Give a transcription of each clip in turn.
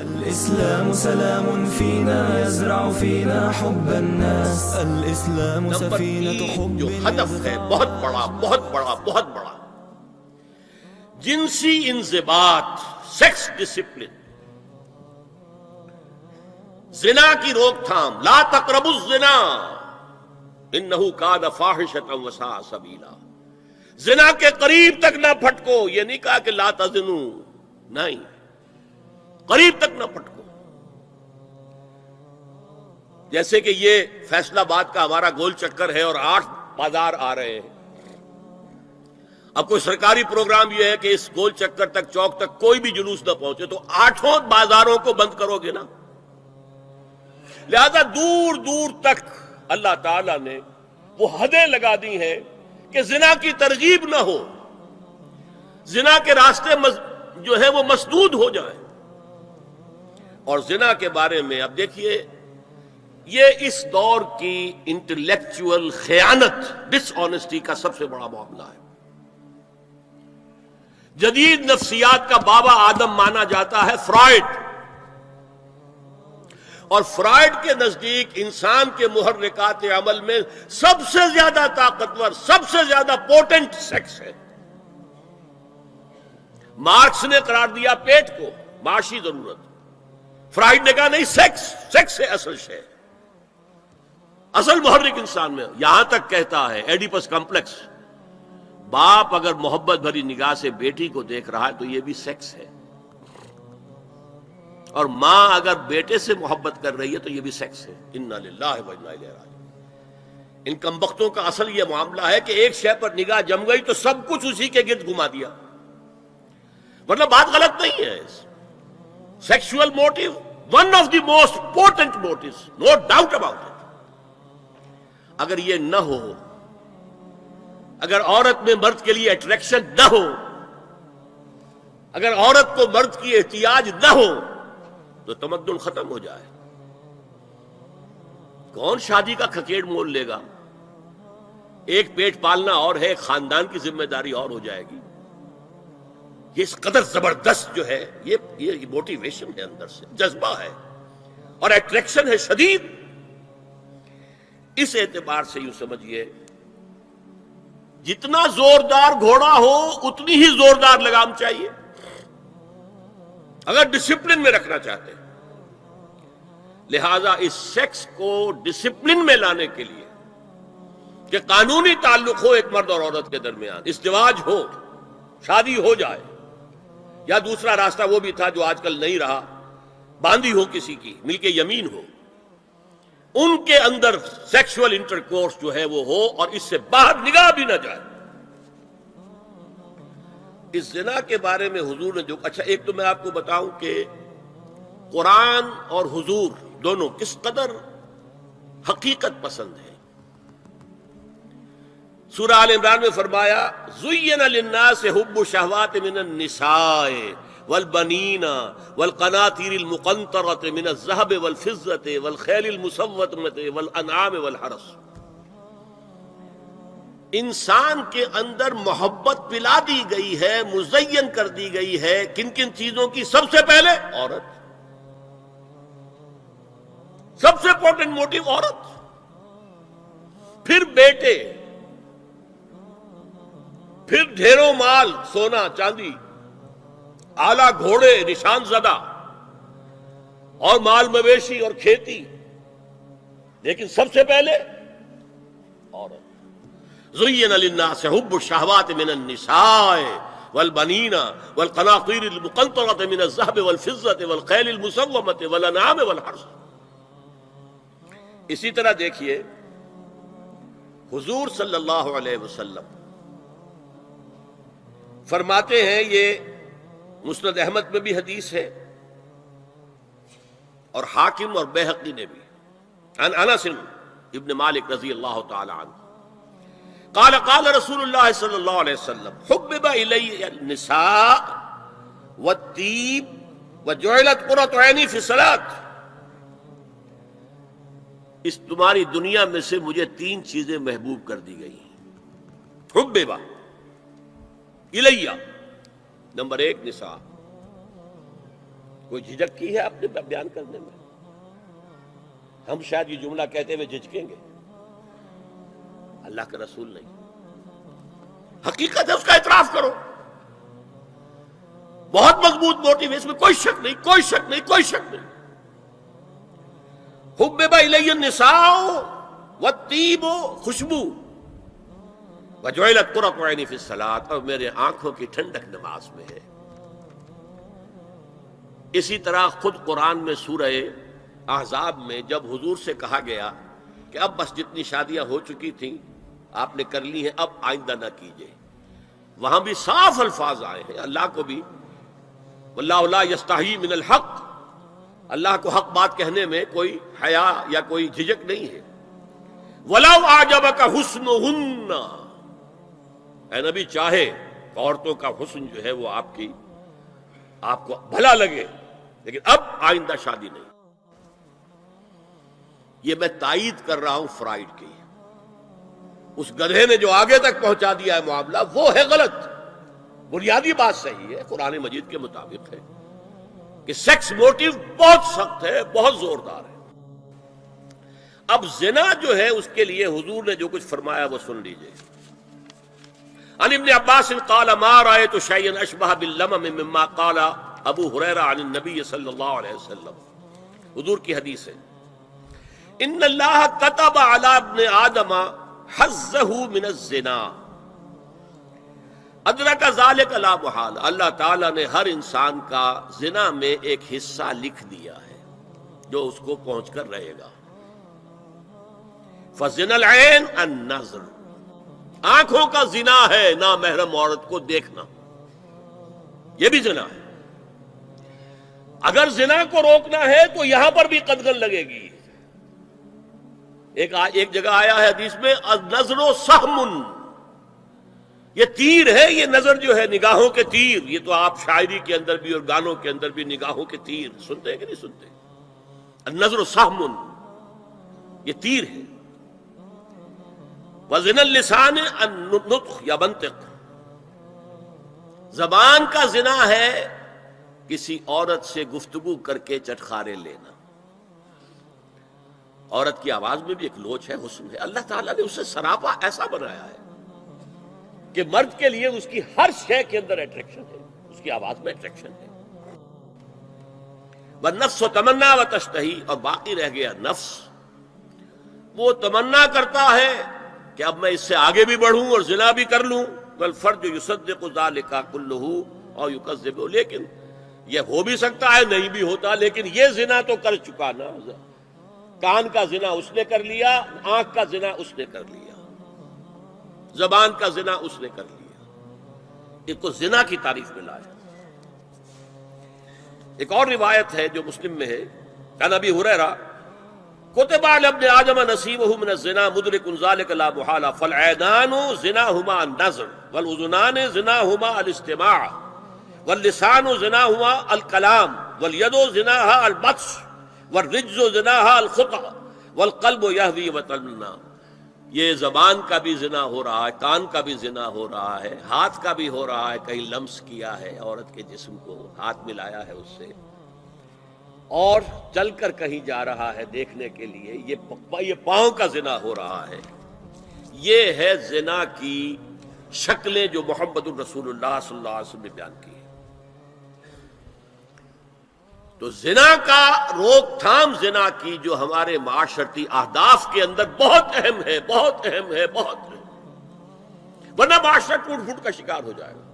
الإسلام سلام فينا يزرع فينا حب الناس. الإسلام سفينة حب. جو ہدف ہے بہت بڑا بہت بڑا بہت بڑا، جنسی انضباط، سیکس ڈسپلن، زنا کی روک تھام، لا تقربوا الزنا انہ کان فاحشۃ وساء سبیلا. زنا کے قریب تک نہ پھٹکو، یہ نہیں کہا کہ لا تزنوا، نہیں، قریب تک نہ پھٹکو. جیسے کہ یہ فیصلہ آباد کا ہمارا گول چکر ہے اور 8 بازار آ رہے ہیں. اب کوئی سرکاری پروگرام یہ ہے کہ اس گول چکر تک، چوک تک کوئی بھی جلوس نہ پہنچے، تو 8 بازاروں کو بند کرو گے نا. لہذا دور دور تک اللہ تعالیٰ نے وہ حدیں لگا دی ہیں کہ زنا کی ترغیب نہ ہو، زنا کے راستے جو ہے وہ مسدود ہو جائیں. اور زنا کے بارے میں اب دیکھیے، یہ اس دور کی انٹلیکچوئل خیانت، ڈس آنیسٹی کا سب سے بڑا معاملہ ہے. جدید نفسیات کا بابا آدم مانا جاتا ہے فرائڈ، اور فرائڈ کے نزدیک انسان کے محرکات عمل میں سب سے زیادہ طاقتور، سب سے زیادہ پوٹنٹ سیکس ہے. مارکس نے قرار دیا پیٹ کو معاشی ضرورت، فرائڈ نے کہا نہیں، سیکس ہے اصل شے، اصل محرک انسان میں. یہاں تک کہتا ہے ایڈیپس کمپلیکس، باپ اگر محبت بھری نگاہ سے بیٹی کو دیکھ رہا ہے تو یہ بھی سیکس ہے، اور ماں اگر بیٹے سے محبت کر رہی ہے تو یہ بھی سیکس ہے. انا للہ و انا الیہ راجعون. ان کمبختوں کا اصل یہ معاملہ ہے کہ ایک شے پر نگاہ جم گئی تو سب کچھ اسی کے گرد گھما دیا. مطلب بات غلط نہیں ہے. Sexual motive one of the most important motives, no doubt about it. اگر یہ نہ ہو، اگر عورت میں مرد کے لیے اٹریکشن نہ ہو، اگر عورت کو مرد کی احتیاج نہ ہو تو تمدن ختم ہو جائے. کون شادی کا کھکیڑ مول لے گا؟ ایک پیٹ پالنا اور ہے، ایک خاندان کی ذمہ داری اور ہو جائے گی. یہ اس قدر زبردست جو ہے، یہ موٹیویشن ہے، اندر سے جذبہ ہے اور اٹریکشن ہے شدید. اس اعتبار سے یوں سمجھیے، جتنا زوردار گھوڑا ہو اتنی ہی زوردار لگام چاہیے اگر ڈسپلن میں رکھنا چاہتے ہیں. لہذا اس سیکس کو ڈسپلن میں لانے کے لیے کہ قانونی تعلق ہو ایک مرد اور عورت کے درمیان، ازدواج ہو، شادی ہو جائے، یا دوسرا راستہ وہ بھی تھا جو آج کل نہیں رہا، باندھی ہو کسی کی، مل کے یمین ہو، ان کے اندر سیکشول انٹرکورس جو ہے وہ ہو اور اس سے باہر نگاہ بھی نہ جائے. اس زنا کے بارے میں حضور نے جو، اچھا ایک تو میں آپ کو بتاؤں کہ قرآن اور حضور دونوں کس قدر حقیقت پسند ہیں. سورہ آل عمران میں فرمایا زُيِّنَ لِلنَّاسِ حُبُّ الشَّهَوَاتِ مِنَ النِّسَاءِ وَالْبَنِينَ وَالْقَنَاطِيرِ الْمُقَنطَرَةِ مِنَ الذَّهَبِ وَالْفِضَّةِ وَالْخَيْلِ الْمُسَوَّمَةِ وَالْأَنْعَامِ وَالْحَرْثِ. انسان کے اندر محبت پلا دی گئی ہے، مزین کر دی گئی ہے. کن کن چیزوں کی؟ سب سے پہلے عورت، سب سے امپورٹنٹ موٹیو عورت، پھر بیٹے، پھر ڈھیروں مال، سونا چاندی، اعلیٰ گھوڑے نشان زدہ، اور مال مویشی اور کھیتی، لیکن سب سے پہلے عورت. زُيِّنَ لِلنَّاسِ حُبُّ الشَّهَوَاتِ مِنَ النِّسَاءِ وَالْبَنِينَ وَالْقَنَاطِيرِ الْمُقَنطَرَةِ مِنَ الذَّهَبِ وَالْفِضَّةِ وَالْخَيْلِ الْمُسَوَّمَةِ وَالْأَنْعَامِ وَالْحَرْثِ. اسی طرح دیکھیے حضور صلی اللہ علیہ وسلم فرماتے ہیں، یہ مسند احمد میں بھی حدیث ہے اور حاکم اور بیہقی نے بھی، عن انس ابن مالک رضی اللہ تعالی عنہ قال قال رسول اللہ صلی اللہ علیہ وسلم حبب الی النساء والطیب وجعلت قرۃ عینی فی الصلاۃ. اس تمہاری دنیا میں سے مجھے 3 چیزیں محبوب کر دی گئی ہیں. حبب الیہ، نمبر 1 نساء، کوئی جھجک کی ہے اپنے بیان کرنے میں؟ ہم شاید یہ جملہ کہتے ہوئے جھجکیں گے، اللہ کے رسول نہیں۔ حقیقت ہے، اس کا اعتراف کرو۔ بہت مضبوط موٹیو ہے، اس میں کوئی شک نہیں، کوئی شک نہیں، کوئی شک نہیں۔ حبب الی النساء والطیب، خوشبو، وجعلت قرۃ عینی فی الصلاۃ، اور میرے آنکھوں کی ٹھنڈک نماز میں ہے۔ اسی طرح خود قرآن میں سورہ احزاب میں جب حضور سے کہا گیا کہ اب بس جتنی شادیاں ہو چکی تھیں آپ نے کر لی ہیں، اب آئندہ نہ کیجیے، وہاں بھی صاف الفاظ آئے ہیں، اللہ کو بھی واللہ لا یستحیی من الحق، اللہ کو حق بات کہنے میں کوئی حیا یا کوئی جھجک نہیں ہے۔ وَلَوْ أَعْجَبَكَ حُسْنُهُنَّ، اے نبی چاہے عورتوں کا حسن جو ہے وہ آپ کو بھلا لگے، لیکن اب آئندہ شادی نہیں۔ یہ میں تائید کر رہا ہوں فرائڈ کی، اس گدھے نے جو آگے تک پہنچا دیا ہے معاملہ وہ ہے غلط۔ بنیادی بات صحیح ہے، قرآن مجید کے مطابق ہے کہ سیکس موٹیو بہت سخت ہے، بہت زوردار ہے۔ اب زنا جو ہے اس کے لیے حضور نے جو کچھ فرمایا وہ سن لیجئے۔ عن ابن عباس قال ما رأيت شيئا اشبه باللمم مما قال ابو ہریرہ عن النبی صلی اللہ علیہ وسلم، حضور کی حدیث ہے، ان اللہ كتب على ابن آدم حظه من الزنا ادرک ذلک لا محال، اللہ تعالیٰ نے ہر انسان کا زنا میں ایک حصہ لکھ دیا ہے جو اس کو پہنچ کر رہے گا۔ فزنا العین النظر، آنکھوں کا زنا ہے نامحرم عورت کو دیکھنا، یہ بھی زنا ہے۔ اگر زنا کو روکنا ہے تو یہاں پر بھی قدغن لگے گی۔ ایک جگہ آیا ہے حدیث میں النظر سہم، یہ تیر ہے، یہ نظر جو ہے نگاہوں کے تیر، یہ تو آپ شاعری کے اندر بھی اور گانوں کے اندر بھی نگاہوں کے تیر سنتے ہیں کہ نہیں سنتے؟ النظر سہم، یہ تیر ہے۔ وزن اللسان النطق یا منطق، زبان کا زنا ہے کسی عورت سے گفتگو کر کے چٹخارے لینا۔ عورت کی آواز میں بھی ایک لوچ ہے، حسن ہے، اللہ تعالیٰ نے اسے سراپا ایسا بنایا ہے کہ مرد کے لیے اس کی ہر شے کے اندر اٹریکشن ہے، اس کی آواز میں اٹریکشن ہے۔ والنفس تمنا و تشتہی، اور باقی رہ گیا نفس، وہ تمنا کرتا ہے کہ اب میں اس سے آگے بھی بڑھوں اور زنا بھی کر لوں۔ والفرج یصدق ذلک کلہ او یکذب، لیکن یہ ہو بھی سکتا ہے نہیں بھی ہوتا، لیکن یہ زنا تو کر چکا نا، کان کا زنا اس نے کر لیا، آنکھ کا زنا اس نے کر لیا، زبان کا زنا اس نے کر لیا، ایک کو زنا کی تعریف میں لایا۔ ایک اور روایت ہے جو مسلم میں ہے، عن ابی ہریرہ کتب علی ابن آدم نصیبہ من الزنا مدرک ذلک لا محالہ فالعینان زناہما النظر والاذنان زناہما الاستماع واللسان زناہما الکلام والید زناہا البطش والرجز زناہا الخطأ والقلب یہوی وتمنا۔ یہ زبان کا بھی زنا ہو رہا ہے، کان کا بھی زنا ہو رہا ہے، ہاتھ کا بھی ہو رہا ہے، کہیں لمس کیا ہے عورت کے جسم کو، ہاتھ ملایا ہے اس سے، اور چل کر کہیں جا رہا ہے دیکھنے کے لیے، یہ پاؤں کا زنا ہو رہا ہے۔ یہ ہے زنا کی شکلیں جو محمد الرسول اللہ صلی اللہ علیہ وسلم نے بیان کی ہے۔ تو زنا کا روک تھام، زنا کی جو ہمارے معاشرتی اہداف کے اندر بہت اہم ہے، بہت اہم ہے، بہت اہم، ورنہ معاشرہ ٹوٹ پھوٹ کا شکار ہو جائے گا۔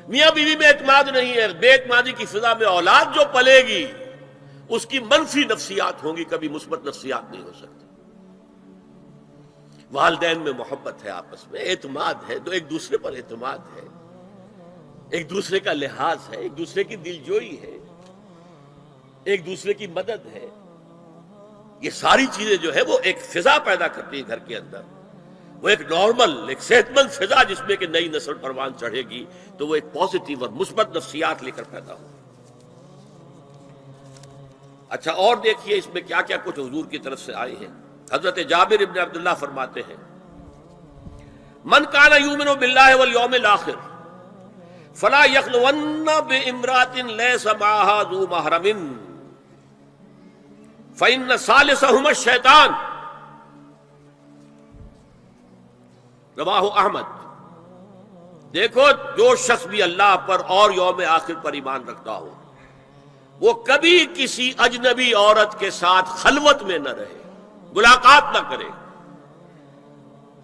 میاں بیوی میں اعتماد نہیں ہے، بے اعتمادی کی فضا میں اولاد جو پلے گی اس کی منفی نفسیات ہوں گی، کبھی مثبت نفسیات نہیں ہو سکتی۔ والدین میں محبت ہے، آپس میں اعتماد ہے، تو ایک دوسرے پر اعتماد ہے، ایک دوسرے کا لحاظ ہے، ایک دوسرے کی دلجوئی ہے، ایک دوسرے کی مدد ہے، یہ ساری چیزیں جو ہے وہ ایک فضا پیدا کرتی ہیں گھر کے اندر، وہ ایک نارمل، ایک صحت مند فضا جس میں کہ نئی نسل پروان چڑھے گی تو وہ ایک پازیٹیو اور مثبت نفسیات لے کر پیدا ہو۔ اچھا اور دیکھیے اس میں کیا کیا کچھ حضور کی طرف سے آئے ہیں۔ حضرت جابر ابن عبداللہ فرماتے ہیں من کان یؤمن باللہ والیوم الآخر فلا یخلون بامرأۃ لیس معها ذو محرم فإن ثالثهما الشیطان، رواہ احمد۔ دیکھو، جو شخص بھی اللہ پر اور یوم آخر پر ایمان رکھتا ہو وہ کبھی کسی اجنبی عورت کے ساتھ خلوت میں نہ رہے، ملاقات نہ کرے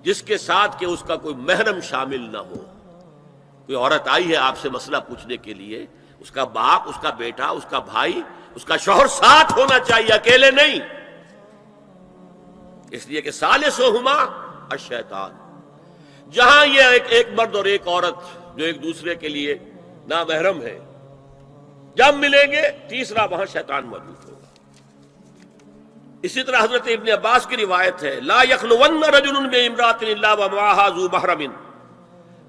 جس کے ساتھ کہ اس کا کوئی محرم شامل نہ ہو۔ کوئی عورت آئی ہے آپ سے مسئلہ پوچھنے کے لیے، اس کا باپ، اس کا بیٹا، اس کا بھائی، اس کا شوہر ساتھ ہونا چاہیے، اکیلے نہیں، اس لیے کہ ثالثہما الشیطان۔ جہاں یہ ایک مرد اور ایک عورت جو ایک دوسرے کے لیے نامحرم ہے، جب ملیں گے تیسرا وہاں شیطان موجود ہوگا۔ اسی طرح حضرت ابن عباس کی روایت ہے، لا یخلون رجل بامرأۃ الا ومعها ذو محرم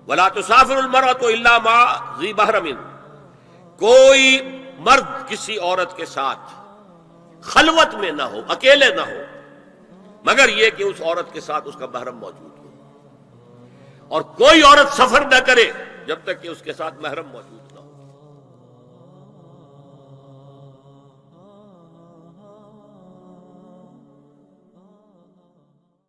ولا تسافر المرأة الا مع ذی محرم۔ کوئی مرد کسی عورت کے ساتھ خلوت میں نہ ہو، اکیلے نہ ہو، مگر یہ کہ اس عورت کے ساتھ اس کا محرم موجود ہو، اور کوئی عورت سفر نہ کرے جب تک کہ اس کے ساتھ محرم موجود ہو۔